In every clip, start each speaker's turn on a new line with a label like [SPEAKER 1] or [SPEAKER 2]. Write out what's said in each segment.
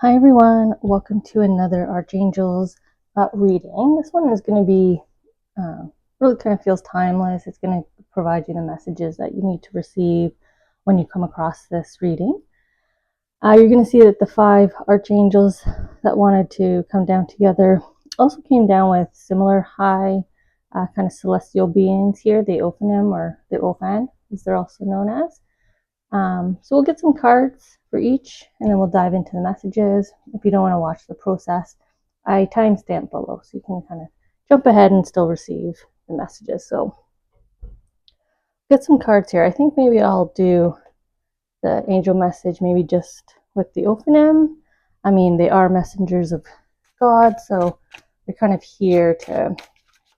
[SPEAKER 1] Hi everyone, welcome to another Archangels reading. This one is going to be really kind of feels timeless. It's going to provide you the messages that you need to receive when you come across this reading. You're going to see that the 5 archangels that wanted to come down together also came down with similar high kind of celestial beings here, the Ophanim or the Ophan, as they're also known as. So we'll get some cards for each, and then we'll dive into the messages. If you don't want to watch the process, I timestamp below, so you can kind of jump ahead and still receive the messages. So get some cards here. I think maybe I'll do the angel message maybe just with the Ophanim. I mean, they are messengers of God, so they're kind of here to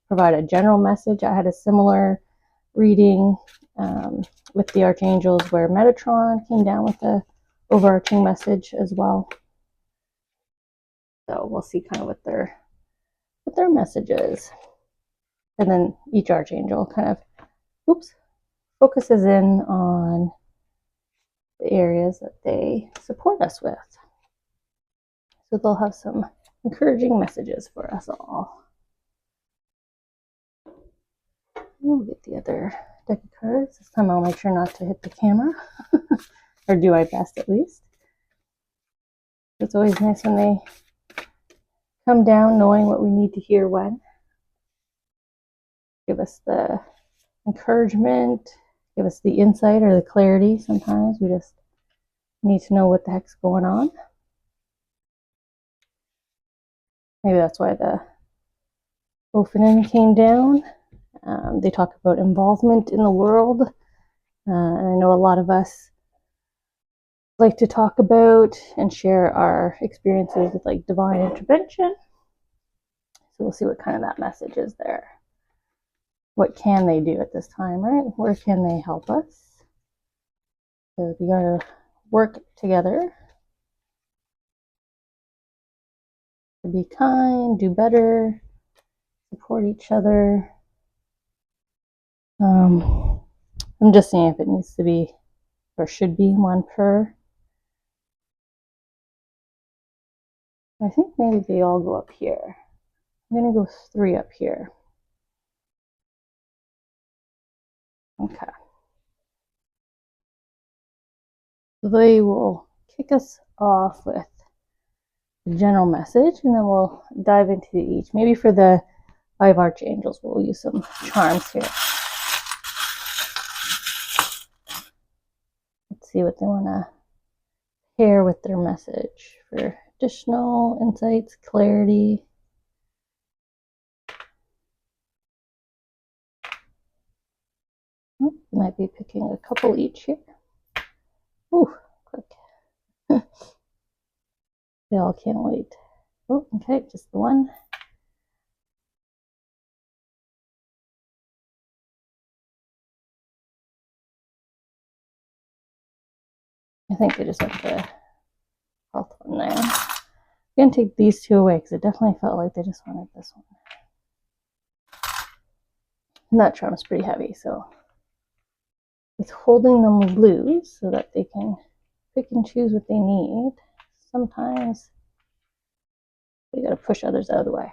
[SPEAKER 1] provide a general message. I had a similar reading with the archangels where Metatron came down with a overarching message as well. So we'll see kind of what their message is. And then each archangel kind of focuses in on the areas that they support us with. So they'll have some encouraging messages for us all. We'll get the other deck of cards. This time I'll make sure not to hit the camera, or do my best at least. It's always nice when they come down knowing what we need to hear when. Give us the encouragement, give us the insight or the clarity. Sometimes we just need to know what the heck's going on. Maybe that's why the Ophanim came down. They talk about involvement in the world. And I know a lot of us like to talk about and share our experiences with like divine intervention. So we'll see what kind of that message is there. What can they do at this time, right? Where can they help us? So we gotta work together to be kind, do better, support each other. I'm just seeing if it needs to be or should be one per. I think maybe they all go up here. I'm gonna go 3 up here. Okay. So they will kick us off with the general message, and then we'll dive into each. Maybe for the 5 archangels, we'll use some charms here. Let's see what they want to pair with their message for additional insights, clarity. Oh, might be picking a couple each here. Ooh, quick. They all can't wait. Oh, okay, just the one. I think they just went the health one there. I'm going to take these 2 away because it definitely felt like they just wanted this one. And that charm is pretty heavy, so it's holding them loose so that they can pick and choose what they need. Sometimes they got to push others out of the way.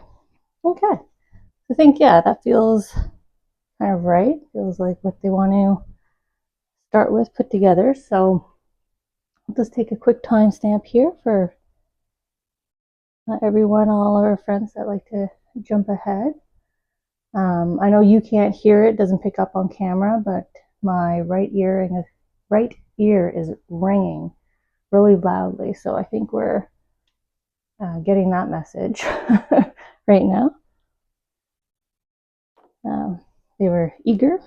[SPEAKER 1] Okay. I think, yeah, that feels kind of right. Feels like what they want to start with, put together. So I'll just take a quick timestamp here for everyone, all our friends that like to jump ahead. I know you can't hear it, doesn't pick up on camera, but my right ear is ringing really loudly. So I think we're getting that message right now. They were eager.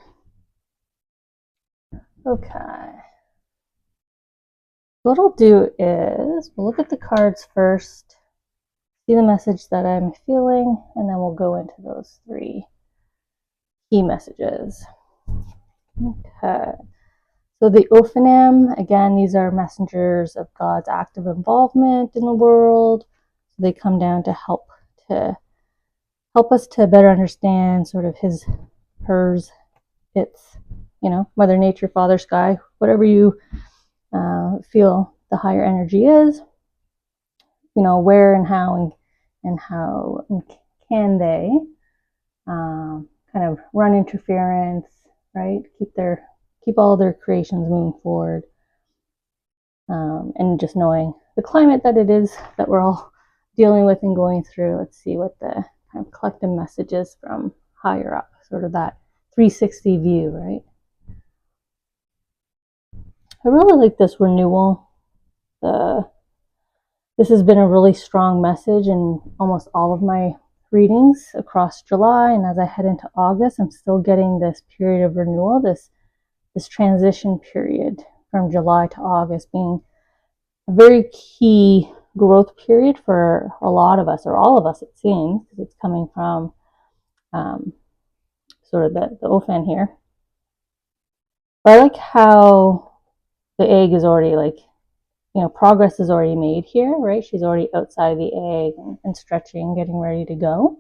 [SPEAKER 1] Okay. What I'll do is we'll look at the cards first, see the message that I'm feeling, and then we'll go into those 3 key messages. Okay. So the Ophanim, again, these are messengers of God's active involvement in the world. So they come down to help us to better understand sort of his, hers, its, Mother Nature, Father Sky, whatever you feel the higher energy is. where and how and can they kind of run interference, right? Keep all their creations moving forward, and just knowing the climate that it is that we're all dealing with and going through. Let's see what the kind of collective message is from higher up, sort of that 360 view, right? I really like this renewal. This has been a really strong message in almost all of my readings across July, and as I head into August, I'm still getting this period of renewal, this transition period from July to August being a very key growth period for a lot of us, or all of us, it seems, because it's coming from sort of the Ophanim here. But I like how the egg is already progress is already made here, right? She's already outside the egg and stretching, getting ready to go.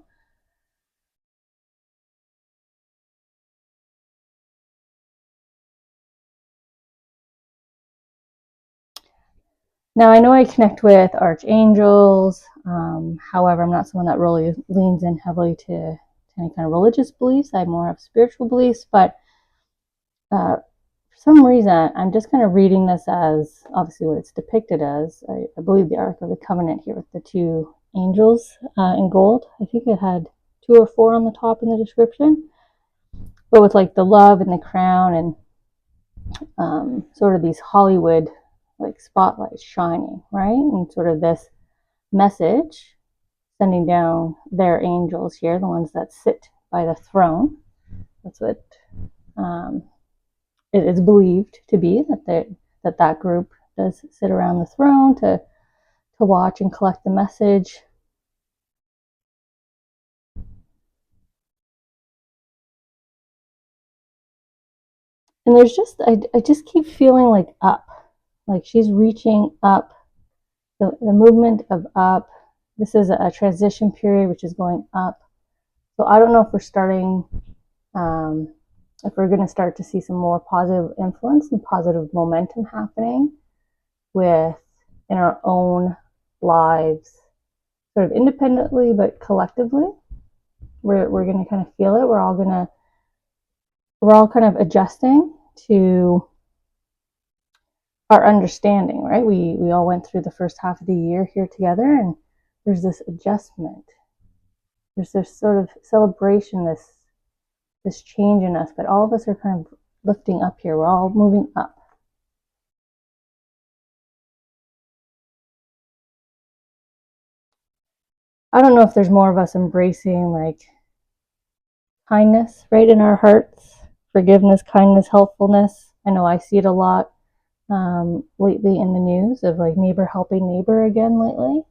[SPEAKER 1] Now, I know I connect with archangels. However, I'm not someone that really leans in heavily to any kind of religious beliefs. I more have spiritual beliefs, but for some reason, I'm just kind of reading this as obviously what it's depicted as. I believe the Ark of the Covenant here with the two angels in gold. I think it had 2 or 4 on the top in the description, but with like the love and the crown and sort of these Hollywood like spotlights shining, right? And sort of this message sending down their angels here, the ones that sit by the throne. That's what it is believed to be, that group does sit around the throne to watch and collect the message. And there's just, I just keep feeling like she's reaching up, the movement of up. This is a transition period, which is going up. So I don't know if we're starting, if we're going to start to see some more positive influence and positive momentum happening in our own lives, sort of independently, but collectively. We're going to kind of feel it. We're all kind of adjusting to our understanding, right? We all went through the first half of the year here together, and there's this adjustment. There's this sort of celebration, this change in us, but all of us are kind of lifting up here. We're all moving up. I don't know if there's more of us embracing like kindness, right, in our hearts, forgiveness, kindness, helpfulness. I know I see it a lot lately in the news of like neighbor helping neighbor again lately.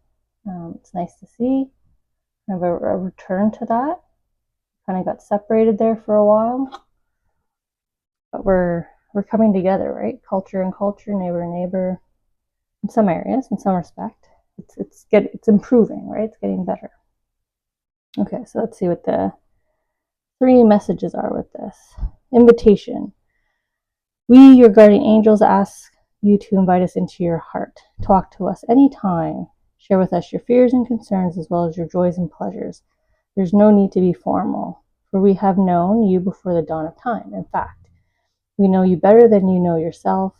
[SPEAKER 1] It's nice to see kind of a return to that. Kind of got separated there for a while, but we're coming together, right? Culture and culture, neighbor and neighbor. In some areas, in some respect, it's improving, right? It's getting better. Okay, so let's see what the 3 messages are with this. Invitation. We, your guardian angels, ask you to invite us into your heart. Talk to us anytime. Share with us your fears and concerns as well as your joys and pleasures. There's no need to be formal, for we have known you before the dawn of time. In fact, we know you better than you know yourself,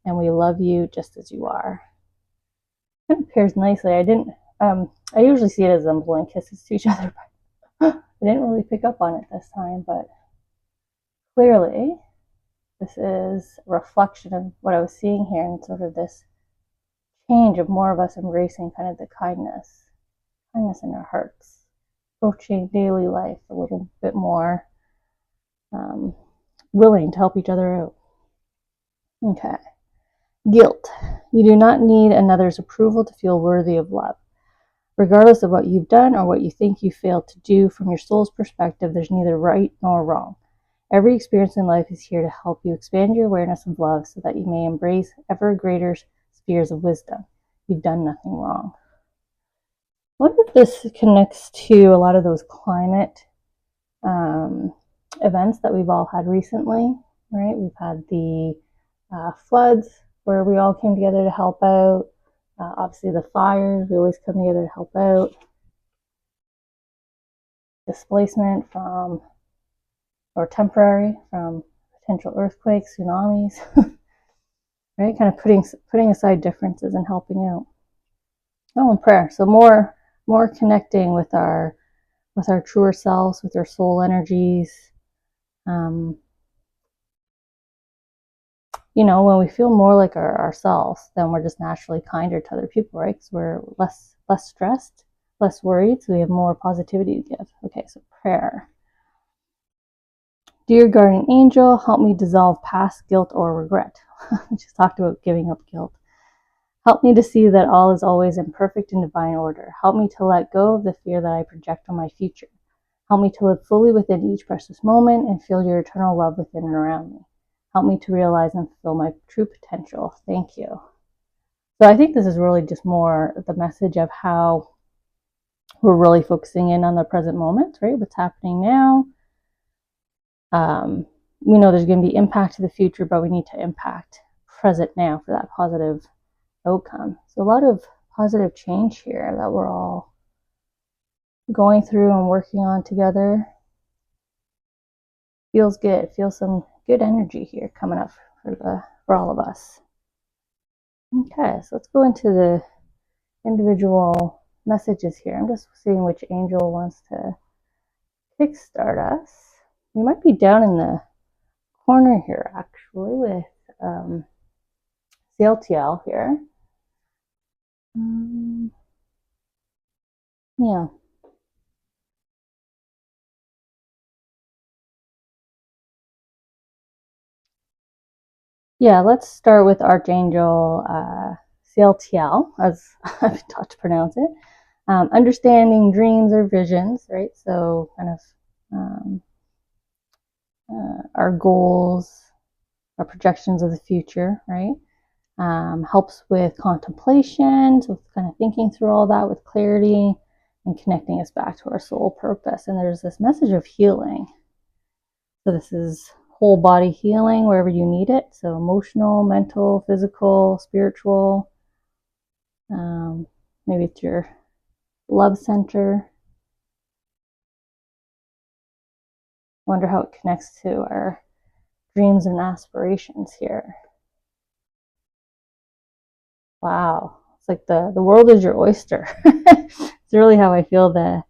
[SPEAKER 1] and we love you just as you are. It kind of pairs nicely. I usually see it as them blowing kisses to each other, but I didn't really pick up on it this time. But clearly, this is a reflection of what I was seeing here, and sort of this change of more of us embracing kind of the kindness in our hearts, approaching daily life a little bit more willing to help each other out. Okay. Guilt. You do not need another's approval to feel worthy of love. Regardless of what you've done or what you think you failed to do, from your soul's perspective, there's neither right nor wrong. Every experience in life is here to help you expand your awareness of love so that you may embrace ever greater spheres of wisdom. You've done nothing wrong. I wonder if this connects to a lot of those climate events that we've all had recently, right? We've had the floods where we all came together to help out. Obviously the fires, we always come together to help out. Displacement from, or temporary, from potential earthquakes, tsunamis, right? Kind of putting aside differences and helping out. Oh, and prayer. So more connecting with our truer selves, with our soul energies. You know, when we feel more like ourselves, then we're just naturally kinder to other people, right? Because we're less stressed, less worried, so we have more positivity to give. Okay, so prayer. Dear guardian angel, help me dissolve past guilt or regret. We just talked about giving up guilt. Help me to see that all is always in perfect and divine order. Help me to let go of the fear that I project on my future. Help me to live fully within each precious moment and feel your eternal love within and around me. Help me to realize and fulfill my true potential. Thank you. So I think this is really just more the message of how we're really focusing in on the present moment, right? What's happening now. We know there's going to be impact to the future, but we need to impact present now for that positive outcome. So a lot of positive change here that we're all going through and working on together. Feels good. Feels some good energy here coming up for all of us. Okay, so let's go into the individual messages here. I'm just seeing which angel wants to kickstart us. We might be down in the corner here actually with Sealtiel here. Yeah. Yeah, let's start with Archangel Sealtiel, as I've been taught to pronounce it. Understanding dreams or visions, right? So kind of our goals, our projections of the future, right? Helps with contemplation, so kind of thinking through all that with clarity and connecting us back to our soul purpose. And there's this message of healing. So this is whole body healing wherever you need it. So emotional, mental, physical, spiritual. Maybe it's your love center. Wonder how it connects to our dreams and aspirations here. Wow. It's like the world is your oyster. It's really how I feel the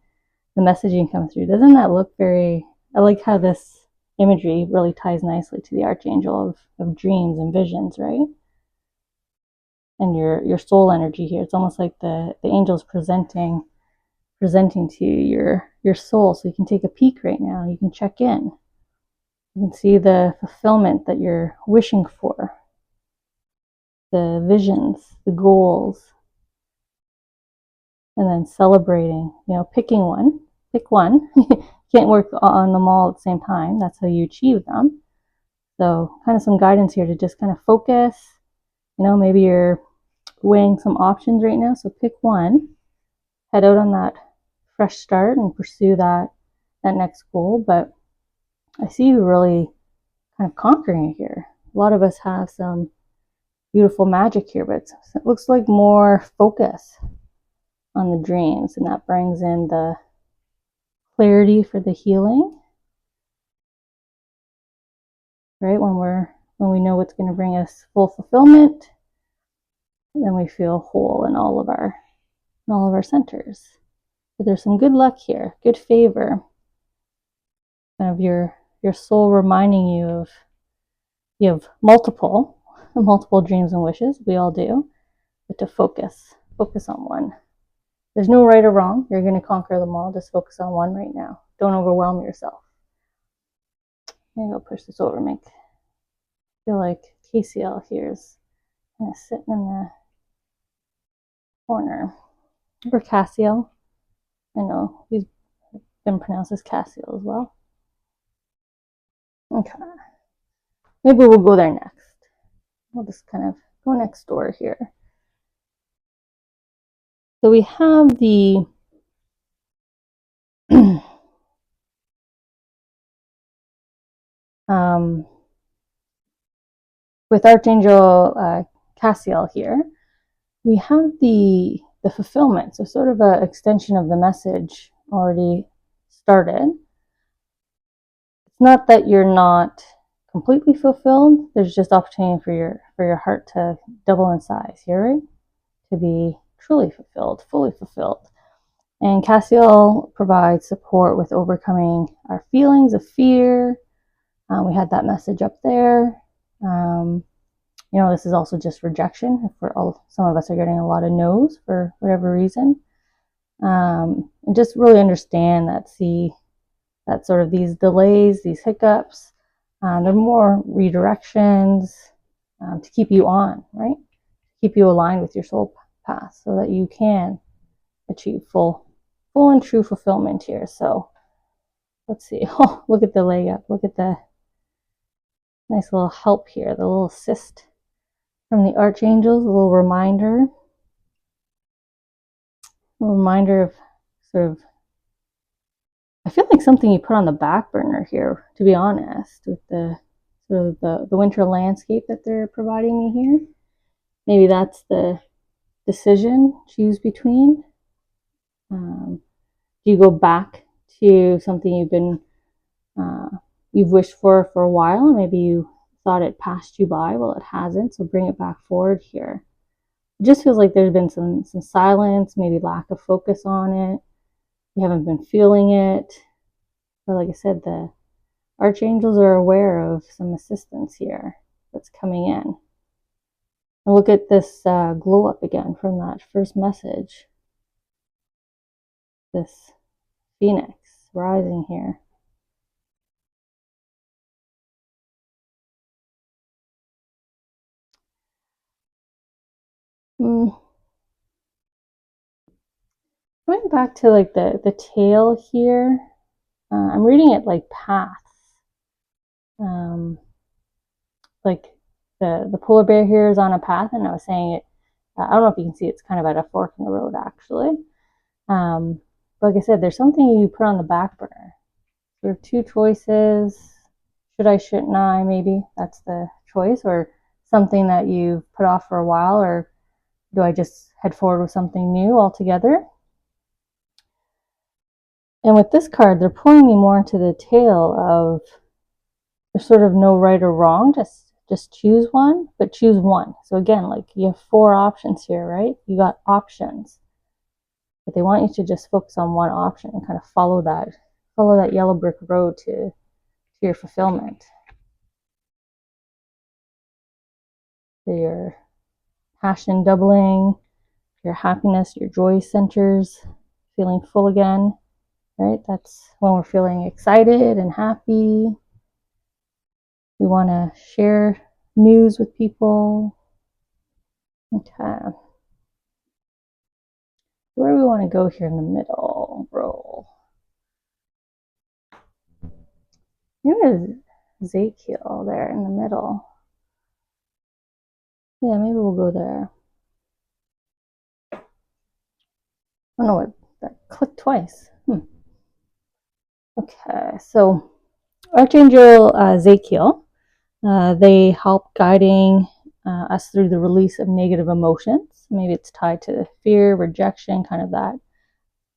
[SPEAKER 1] messaging comes through. Doesn't that look very, I like how this imagery really ties nicely to the Archangel of dreams and visions, right? And your soul energy here. It's almost like the angels presenting to you your soul, so you can take a peek right now. You can check in. You can see the fulfillment that you're wishing for, the visions, the goals, and then celebrating, you know, picking one. Pick one. You can't work on them all at the same time. That's how you achieve them. So kind of some guidance here to just kind of focus. You know, maybe you're weighing some options right now, so pick one. Head out on that fresh start and pursue that next goal. But I see you really kind of conquering it here. A lot of us have some beautiful magic here, but it looks like more focus on the dreams, and that brings in the clarity for the healing, right? When we know what's going to bring us full fulfillment, then we feel whole in all of our centers. But there's some good luck here, good favor, kind of your soul reminding you of you have multiple dreams and wishes. We all do, but to focus on one. There's no right or wrong. You're going to conquer them all. Just focus on one right now. Don't overwhelm yourself. Maybe I'll push this over. I feel like Cassiel here is kind of sitting in the corner. Or Cassiel. I know he's been pronounced as Cassiel as well. Okay. Maybe we'll go there next. We'll just kind of go next door here. So we have the with Archangel Cassiel here. we have the fulfillment, so sort of an extension of the message already started. It's not that you're not completely fulfilled. There's just opportunity for your heart to double in size here, right? To be truly fulfilled, fully fulfilled. And Cassiel provides support with overcoming our feelings of fear. We had that message up there. This is also just rejection. Some of us are getting a lot of no's for whatever reason. And just really understand that sort of these delays, these hiccups, they're more redirections to keep you on, right? Keep you aligned with your soul path so that you can achieve full and true fulfillment here. So let's see. Oh, look at the leg up. Look at the nice little help here, the little assist from the archangels, a little reminder of sort of, I feel like something you put on the back burner here, to be honest, with the sort of the winter landscape that they're providing me here. Maybe that's the decision, choose between. Do you go back to something you've wished for a while, and maybe you thought it passed you by? Well, it hasn't, so bring it back forward here. It just feels like there's been some silence, maybe lack of focus on it. You haven't been feeling it. But like I said, the archangels are aware of some assistance here that's coming in. And look at this glow up again from that first message. This phoenix rising here. Going back to like the tail here, I'm reading it like paths. Like the polar bear here is on a path, and I was saying it. I don't know if you can see, it's kind of at a fork in the road actually. But like I said, there's something you put on the back burner. There are two choices. Should I, shouldn't I? Maybe that's the choice, or something that you've put off for a while, or do I just head forward with something new altogether? And with this card, they're pulling me more into the tail of there's sort of no right or wrong, just choose one, but choose one. So again, like you have 4 options here, right? You got options, but they want you to just focus on one option and kind of follow that yellow brick road to your fulfillment, to your passion doubling, your happiness, your joy centers, feeling full again, right? That's when we're feeling excited and happy. We want to share news with people. Okay. Where do we want to go here in the middle roll? Maybe Zadkiel there in the middle. Yeah, maybe we'll go there. I don't know what that clicked twice. Okay, so Archangel Zadkiel, they help guiding us through the release of negative emotions. Maybe it's tied to fear, rejection, kind of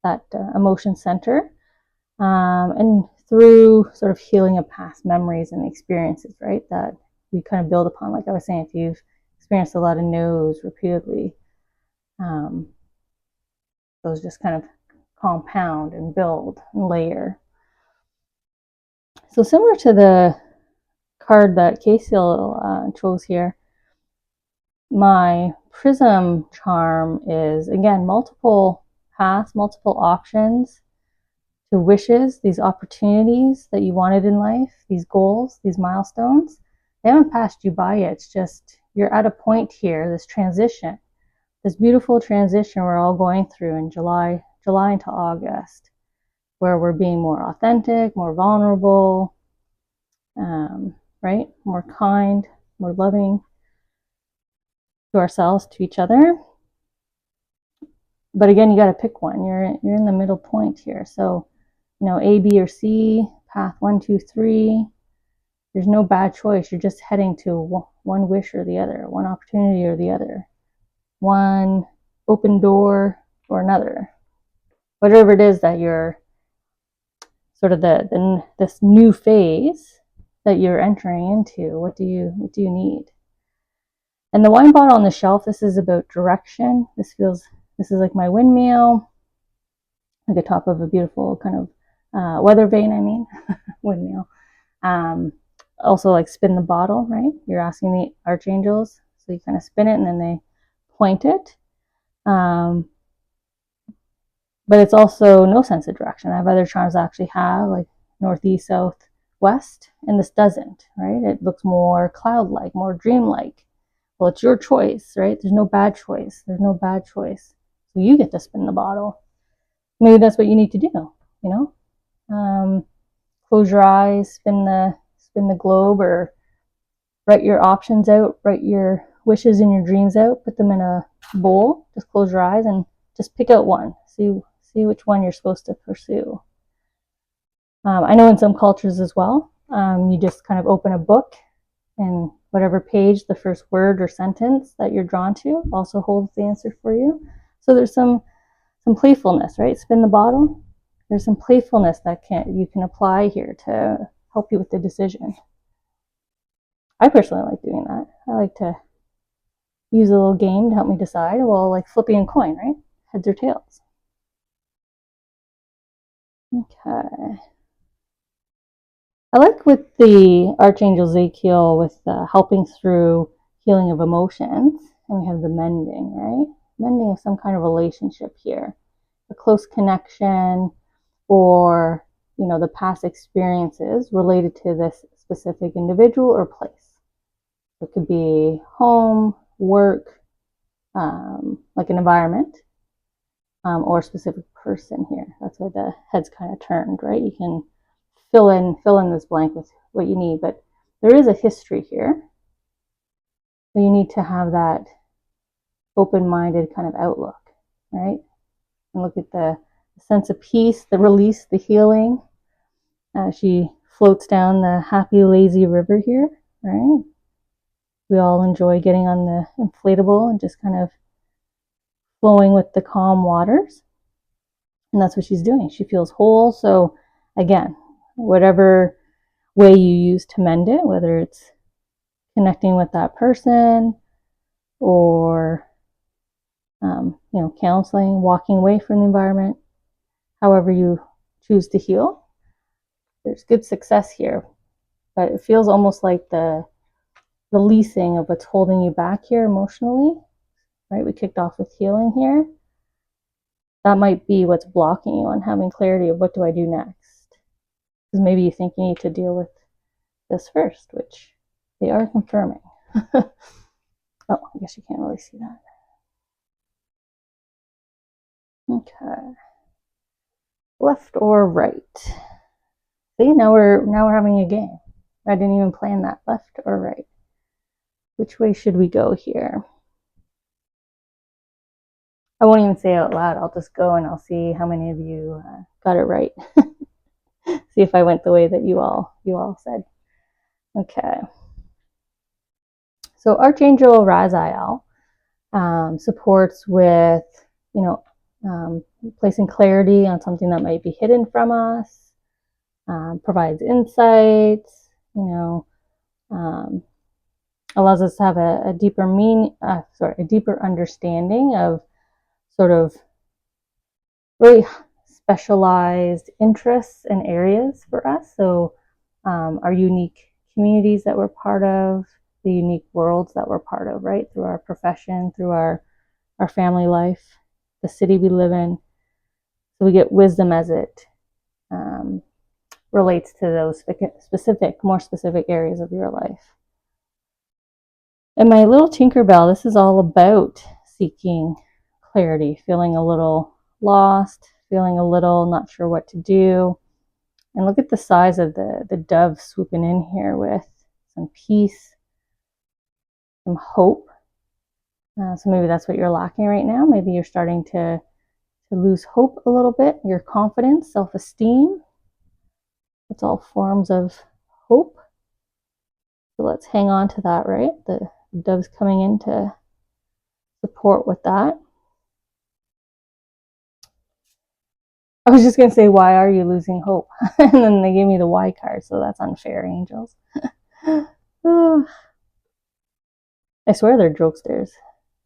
[SPEAKER 1] that emotion center, and through sort of healing of past memories and experiences, right? That we kind of build upon. Like I was saying, if you've experienced a lot of no's repeatedly, those just kind of compound and build and layer. So similar to the card that Cassiel chose here, my prism charm is, again, multiple paths, multiple options to wishes, these opportunities that you wanted in life, these goals, these milestones. They haven't passed you by yet. It's just you're at a point here, this transition, this beautiful transition we're all going through in July into August, where we're being more authentic, more vulnerable, right? More kind, more loving to ourselves, to each other. But again, you got to pick one. You're in the middle point here. So, A, B, or C, path 1, 2, 3. There's no bad choice. You're just heading to one wish or the other, one opportunity or the other. one open door or another. Whatever it is that you're sort of this new phase that you're entering into, what do you need? And the wine bottle on the shelf, this is about direction. This is like my windmill, like the top of a beautiful kind of weather vane, windmill. Also like spin the bottle, right? You're asking the archangels, so you kind of spin it and then they point it. But it's also no sense of direction. I have other charms that actually have like northeast, south, west, and this doesn't, right? It looks more cloud-like, more dream-like. Well, it's your choice, right? There's no bad choice. There's no bad choice. So you get to spin the bottle. Maybe that's what you need to do, you know? Close your eyes, spin the globe, or write your options out, write your wishes and your dreams out, put them in a bowl, just close your eyes and just pick out one. See which one you're supposed to pursue. I know in some cultures as well, you just kind of open a book and whatever page, the first word or sentence that you're drawn to also holds the answer for you. So there's some playfulness, right? Spin the bottle. There's some playfulness that you can apply here to help you with the decision. I personally like doing that. I like to use a little game to help me decide. Well, like flipping a coin, right? Heads or tails. Okay. I like with the Archangel Zadkiel with helping through healing of emotions. And we have the mending, right? Mending of some kind of relationship here. A close connection or, you know, the past experiences related to this specific individual or place. It could be home, work, like an environment, or a specific person here. That's why the head's kind of turned, right? You can fill in this blank with what you need, but there is a history here. So you need to have that open-minded kind of outlook, right? And look at the sense of peace, the release, the healing. She floats down the happy, lazy river here, right? We all enjoy getting on the inflatable and just kind of flowing with the calm waters. And that's what she's doing. She feels whole. So again, whatever way you use to mend it, whether it's connecting with that person or you know, counseling, walking away from the environment, however you choose to heal, there's good success here. But it feels almost like the releasing of what's holding you back here emotionally, right? We kicked off with healing here. That might be what's blocking you on having clarity of what do I do next. Because maybe you think you need to deal with this first, which they are confirming. Oh, I guess you can't really see that. Okay. Left or right? See, now we're having a game. I didn't even plan that. Left or right? Which way should we go here? I won't even say it out loud. I'll just go and I'll see how many of you got it right. See if I went the way that you all said. Okay. So Archangel Raziel supports with, you know, placing clarity on something that might be hidden from us, provides insights, you know, allows us to have a deeper a deeper understanding of sort of really specialized interests and areas for us. So our unique communities that we're part of, the unique worlds that we're part of, right? Through our profession, through our family life, the city we live in. So we get wisdom as it relates to those more specific areas of your life. And my little Tinkerbell, this is all about seeking clarity, feeling a little lost, feeling a little not sure what to do. And look at the size of the dove swooping in here with some peace, some hope. So maybe that's what you're lacking right now. Maybe you're starting to lose hope a little bit, your confidence, self-esteem. It's all forms of hope. So let's hang on to that, right? The dove's coming in to support with that. I was just going to say, why are you losing hope? And then they gave me the why card, so that's unfair, angels. I swear they're jokesters.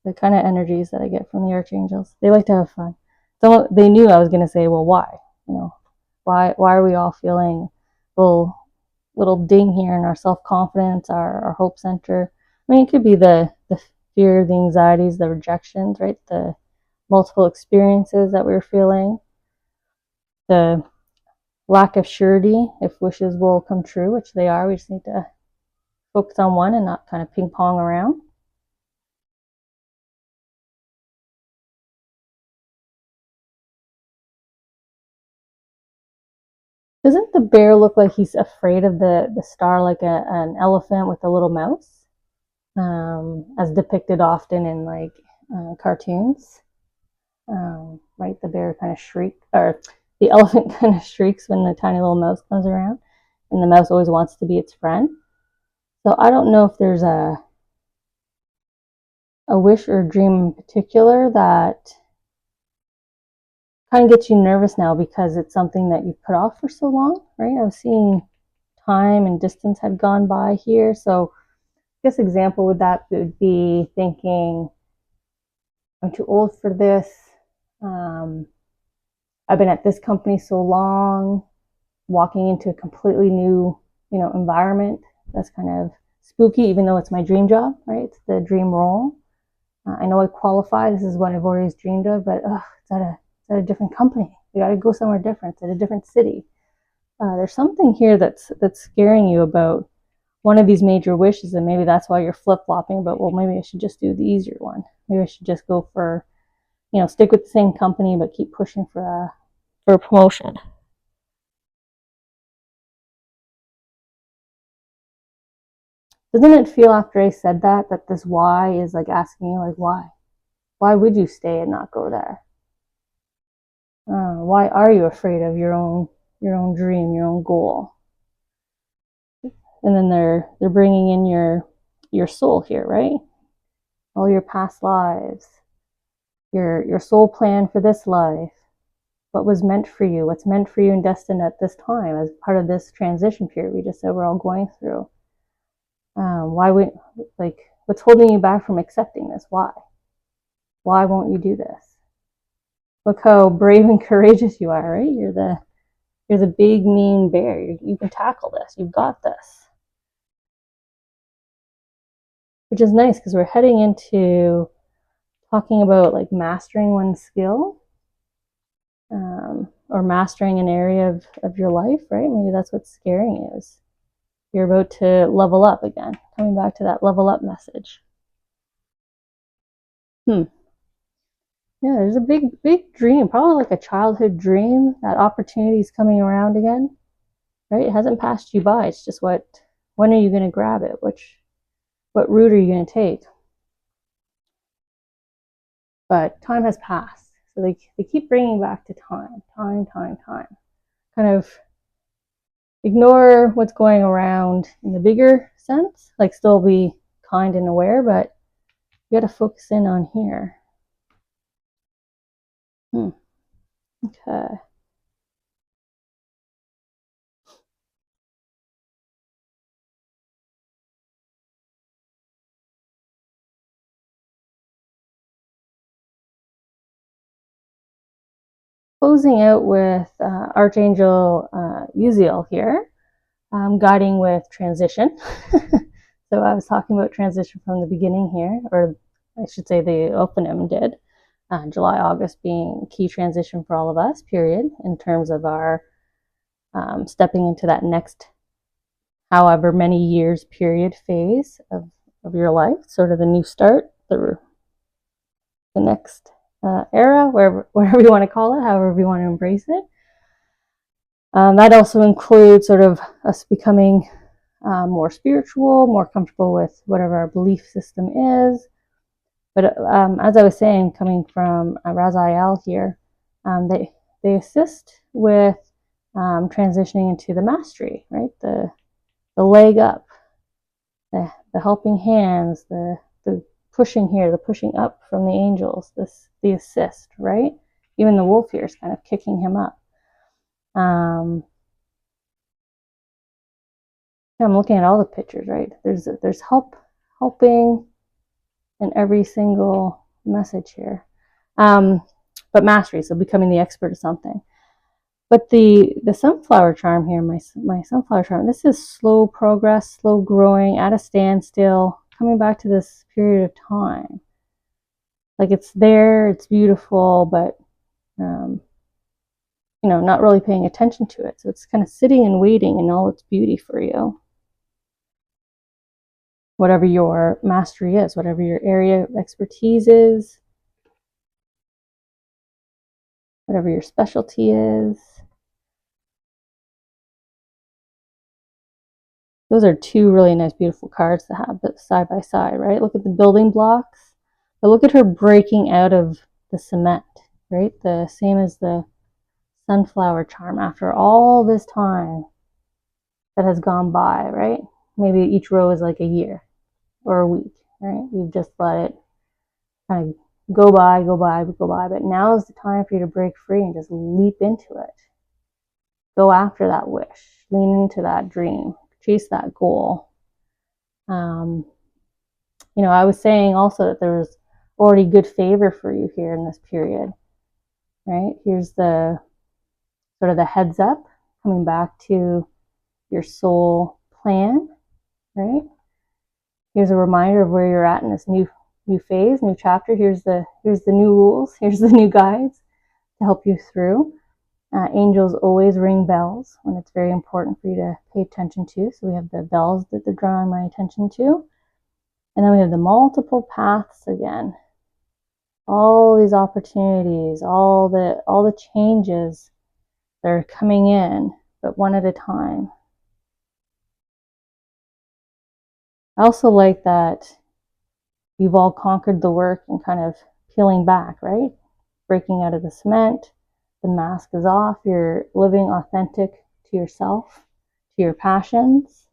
[SPEAKER 1] The kind of energies that I get from the archangels. They like to have fun. So they knew I was going to say, well, why? You know, why are we all feeling a little ding here in our self-confidence, our hope center? I mean, it could be the fear, the anxieties, the rejections, right? The multiple experiences that we're feeling, the lack of surety if wishes will come true, which they are. We just need to focus on one and not kind of ping pong around. Doesn't the bear look like he's afraid of the star, like an elephant with a little mouse, as depicted often in like cartoons? Right, the bear kind of shrieks, or the elephant kind of shrieks when the tiny little mouse comes around, and the mouse always wants to be its friend. So I don't know if there's a wish or a dream in particular that kind of gets you nervous now because it's something that you've put off for so long, right? I was seeing time and distance had gone by here. So I guess example with that would be thinking, I'm too old for this. I've been at this company so long, walking into a completely new, environment. That's kind of spooky, even though it's my dream job, right? It's the dream role. I know I qualify. This is what I've always dreamed of, but it's at a different company. We got to go somewhere different. It's at a different city. There's something here that's scaring you about one of these major wishes, and maybe that's why you're flip-flopping about, well, maybe I should just do the easier one. Maybe I should just go for, stick with the same company but keep pushing for a promotion. Doesn't it feel after I said that this why is like asking you, like, why? Why would you stay and not go there? Why are you afraid of your own dream, your own goal? And then they're bringing in your soul here, right? All your past lives, your soul plan for this life, what was meant for you, what's meant for you and destined at this time as part of this transition period we just said we're all going through. Why would, like, what's holding you back from accepting this? Why? Why won't you do this? Look how brave and courageous you are, right? You're the big mean bear. You can tackle this. You've got this. Which is nice because we're heading into talking about like mastering one's skill, or mastering an area of your life, right? Maybe that's what's scaring you, is you're about to level up again. Coming back to that level up message. Yeah, there's a big dream, probably like a childhood dream. That opportunity is coming around again, right? It hasn't passed you by. It's just when are you going to grab it? What route are you going to take? But time has passed. So they keep bringing back to time. Kind of ignore what's going around in the bigger sense, like still be kind and aware, but you got to focus in on here. Okay. Closing out with Archangel Uzziel here, guiding with transition. So I was talking about transition from the beginning here, or I should say the Ophanim did. July, August being key transition for all of us, period, in terms of our stepping into that next however many years period phase of your life, sort of the new start, the next era, wherever you want to call it, however you want to embrace it. That also includes sort of us becoming more spiritual, more comfortable with whatever our belief system is. But as I was saying, coming from Raziel here, they assist with transitioning into the mastery, right? The leg up, the helping hands, the pushing here, the pushing up from the angels, the assist, right? Even the wolf here is kind of kicking him up. I'm looking at all the pictures, right? There's helping in every single message here. But mastery, so becoming the expert of something. But the sunflower charm here, my sunflower charm, this is slow progress, slow growing, at a standstill, coming back to this period of time. Like it's there, it's beautiful, but not really paying attention to it. So it's kind of sitting and waiting in all its beauty for you. Whatever your mastery is, whatever your area of expertise is, whatever your specialty is. Those are two really nice, beautiful cards to have side by side, right? Look at the building blocks. But look at her breaking out of the cement, right? The same as the sunflower charm after all this time that has gone by, right? Maybe each row is like a year or a week, right? You've just let it kind of go by. But now is the time for you to break free and just leap into it. Go after that wish. Lean into that dream. Chase that goal. I was saying also that there was already good favor for you here in this period, right? Here's the sort of the heads up coming back to your soul plan, right? Here's a reminder of where you're at in this new phase, new chapter. Here's the new rules. Here's the new guides to help you through. Angels always ring bells when it's very important for you to pay attention to. So we have the bells that they're drawing my attention to. And then we have the multiple paths again. All these opportunities, all the changes that are coming in, but one at a time. I also like that you've all conquered the work and kind of peeling back, right? Breaking out of the cement. The mask is off. You're living authentic to yourself, to your passions.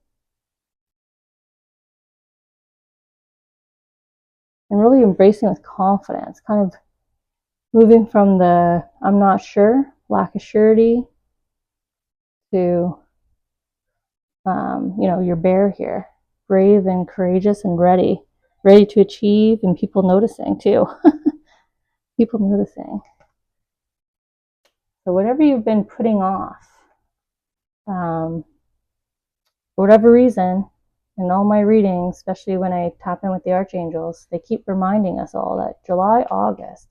[SPEAKER 1] And really embracing with confidence, kind of moving from the I'm not sure, lack of surety, to your bear here, brave and courageous and ready to achieve, and people noticing too. People noticing. So whatever you've been putting off, for whatever reason, in all my readings, especially when I tap in with the archangels, they keep reminding us all that July, August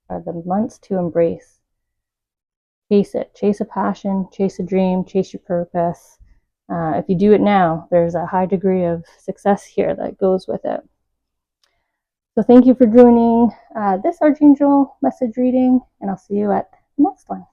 [SPEAKER 1] are the months to embrace. Chase it. Chase a passion, chase a dream, chase your purpose. If you do it now, there's a high degree of success here that goes with it. So thank you for joining this Archangel message reading, and I'll see you at the next one.